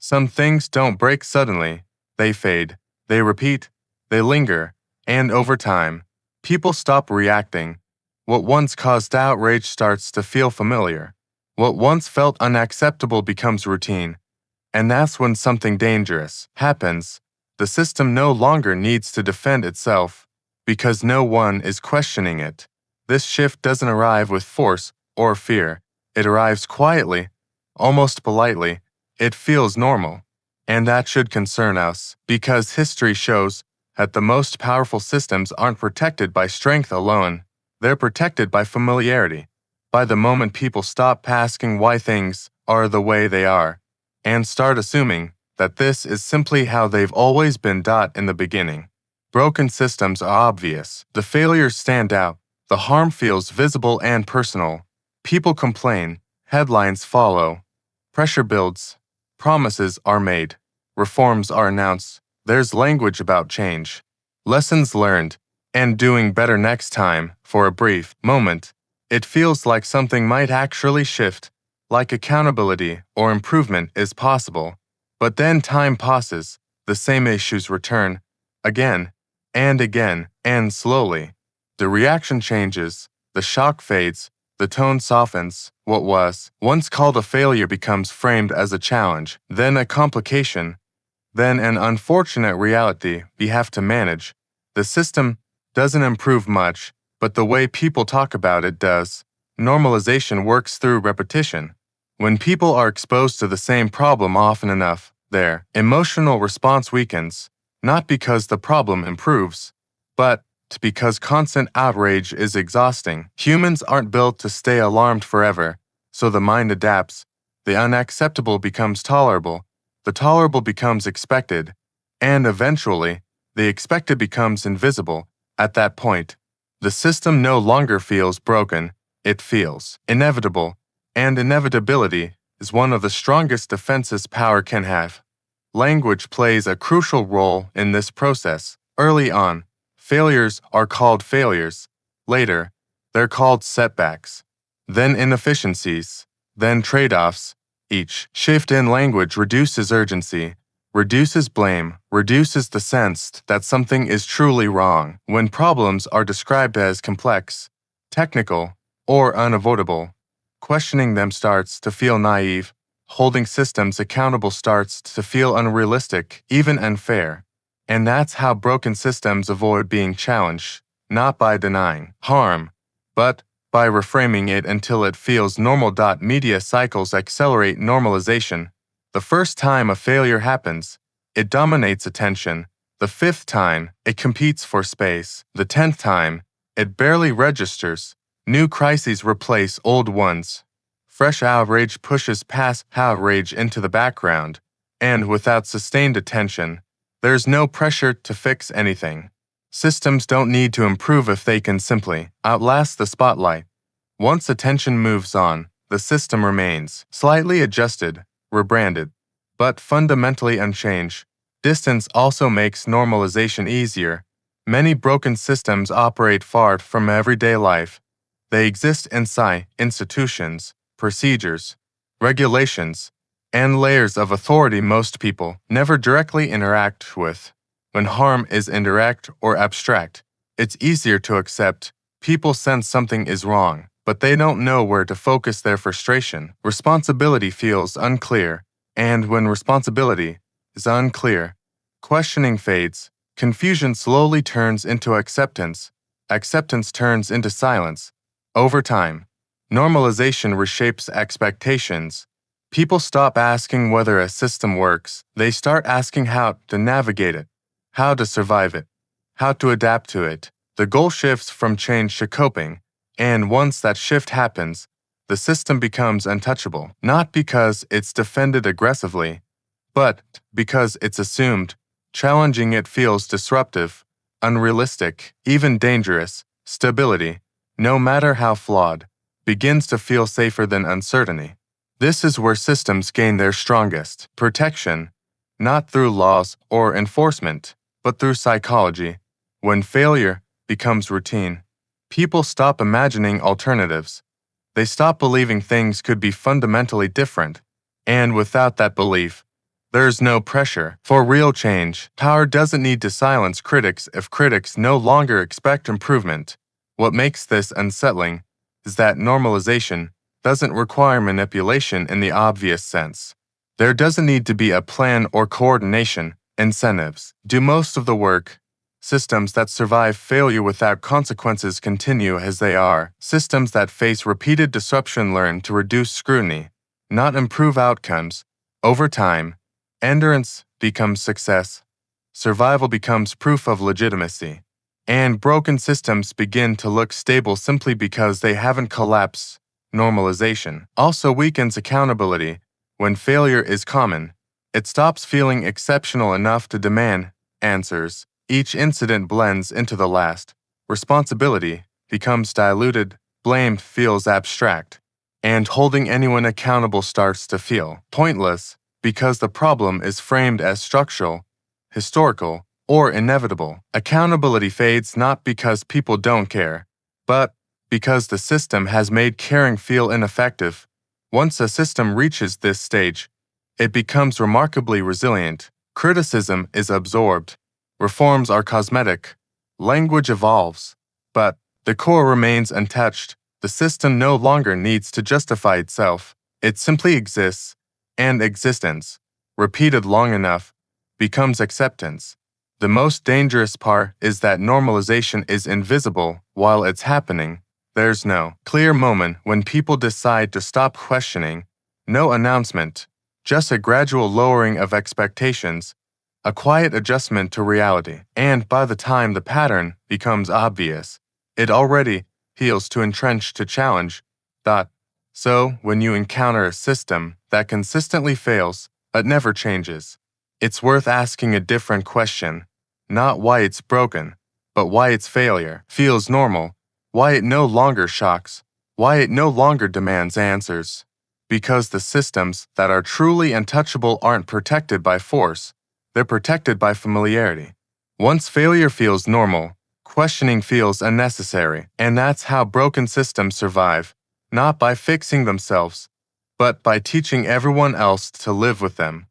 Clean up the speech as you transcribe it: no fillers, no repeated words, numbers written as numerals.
Some things don't break suddenly, they fade, they repeat, they linger, and over time, people stop reacting. What once caused outrage starts to feel familiar. What once felt unacceptable becomes routine. And that's when something dangerous happens. The system no longer needs to defend itself because no one is questioning it. This shift doesn't arrive with force or fear. It arrives quietly, almost politely. It feels normal. And that should concern us because history shows that the most powerful systems aren't protected by strength alone. They're protected by familiarity, by the moment people stop asking why things are the way they are, and start assuming that this is simply how they've always been. In the beginning, broken systems are obvious. The failures stand out. The harm feels visible and personal. People complain. Headlines follow. Pressure builds. Promises are made. Reforms are announced. There's language about change. Lessons learned. And doing better next time. For a brief moment, it feels like something might actually shift, like accountability or improvement is possible. But then time passes, the same issues return, again, and slowly. The reaction changes, the shock fades, the tone softens. What was once called a failure becomes framed as a challenge, then a complication, then an unfortunate reality we have to manage. The system doesn't improve much, but the way people talk about it does. Normalization works through repetition. When people are exposed to the same problem often enough, their emotional response weakens, not because the problem improves, but because constant outrage is exhausting. Humans aren't built to stay alarmed forever, so the mind adapts. The unacceptable becomes tolerable, the tolerable becomes expected, and eventually, the expected becomes invisible. At that point, the system no longer feels broken, it feels inevitable, and inevitability is one of the strongest defenses power can have. Language plays a crucial role in this process. Early on, failures are called failures. Later, they're called setbacks. Then inefficiencies. Then trade-offs. Each shift in language reduces urgency, reduces blame, reduces the sense that something is truly wrong. When problems are described as complex, technical, or unavoidable, questioning them starts to feel naive. Holding systems accountable starts to feel unrealistic, even unfair. And that's how broken systems avoid being challenged, not by denying harm, but by reframing it until it feels normal. Media cycles accelerate normalization. The first time a failure happens, it dominates attention. The fifth time, it competes for space. The 10th time, it barely registers. New crises replace old ones. Fresh outrage pushes past outrage into the background, and without sustained attention, there's no pressure to fix anything. Systems don't need to improve if they can simply outlast the spotlight. Once attention moves on, the system remains slightly adjusted, rebranded, but fundamentally unchanged. Distance also makes normalization easier. Many broken systems operate far from everyday life. They exist inside institutions, procedures, regulations, and layers of authority most people never directly interact with. When harm is indirect or abstract, it's easier to accept. People sense something is wrong, but they don't know where to focus their frustration. Responsibility feels unclear, and when responsibility is unclear, questioning fades. Confusion slowly turns into acceptance. Acceptance turns into silence. Over time, normalization reshapes expectations. People stop asking whether a system works. They start asking how to navigate it, how to survive it, how to adapt to it. The goal shifts from change to coping, and once that shift happens, the system becomes untouchable, not because it's defended aggressively, but because it's assumed. Challenging it feels disruptive, unrealistic, even dangerous. Stability, no matter how flawed, begins to feel safer than uncertainty. This is where systems gain their strongest protection, not through laws or enforcement, but through psychology. When failure becomes routine, people stop imagining alternatives. They stop believing things could be fundamentally different, and without that belief, There's no pressure for real change. Power doesn't need to silence critics if critics no longer expect improvement. What makes this unsettling is that normalization doesn't require manipulation in the obvious sense. There doesn't need to be a plan or coordination. Incentives do most of the work. Systems that survive failure without consequences continue as they are. Systems that face repeated disruption learn to reduce scrutiny, not improve outcomes. Over time, endurance becomes success, survival becomes proof of legitimacy, and broken systems begin to look stable simply because they haven't collapsed. Normalization also weakens accountability. When failure is common, it stops feeling exceptional enough to demand answers. Each incident blends into the last. Responsibility becomes diluted, blame feels abstract, and holding anyone accountable starts to feel pointless because the problem is framed as structural, historical, or inevitable. Accountability fades not because people don't care, but because the system has made caring feel ineffective. Once a system reaches this stage, it becomes remarkably resilient. Criticism is absorbed. Reforms are cosmetic. Language evolves. But the core remains untouched. The system no longer needs to justify itself. It simply exists, and existence, repeated long enough, becomes acceptance. The most dangerous part is that normalization is invisible while it's happening. There's no clear moment when people decide to stop questioning, no announcement, just a gradual lowering of expectations, a quiet adjustment to reality. And by the time the pattern becomes obvious, it already feels too entrenched to challenge. So, when you encounter a system that consistently fails but never changes, it's worth asking a different question. Not why it's broken, but why its failure feels normal, why it no longer shocks, why it no longer demands answers. Because the systems that are truly untouchable aren't protected by force, they're protected by familiarity. Once failure feels normal, questioning feels unnecessary, and that's how broken systems survive, not by fixing themselves, but by teaching everyone else to live with them.